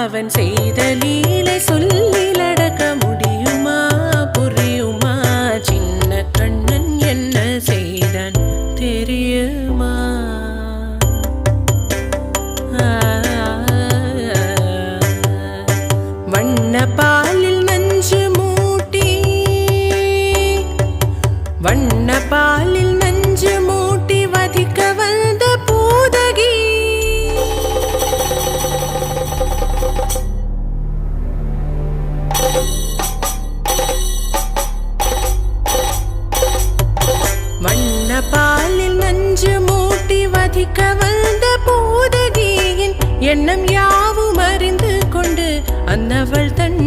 அவன் செய்த லீலை சொல்லில் அடக்க முடியுமா புரியுமா? சின்ன கண்ணன் என்ன செய்தான் தெரியுமா? வண்ண பாலில் நஞ்சு மூட்டி வண்ண பாலில் நஞ்சு மூட்டி வதிக்க வந்த பூதகி வண்ண பாலில் நஞ்சு மூட்டி வதிக்க வந்த பூதகியின் எண்ணம் யாவும் அறிந்து கொண்டு அன்னவள் தன்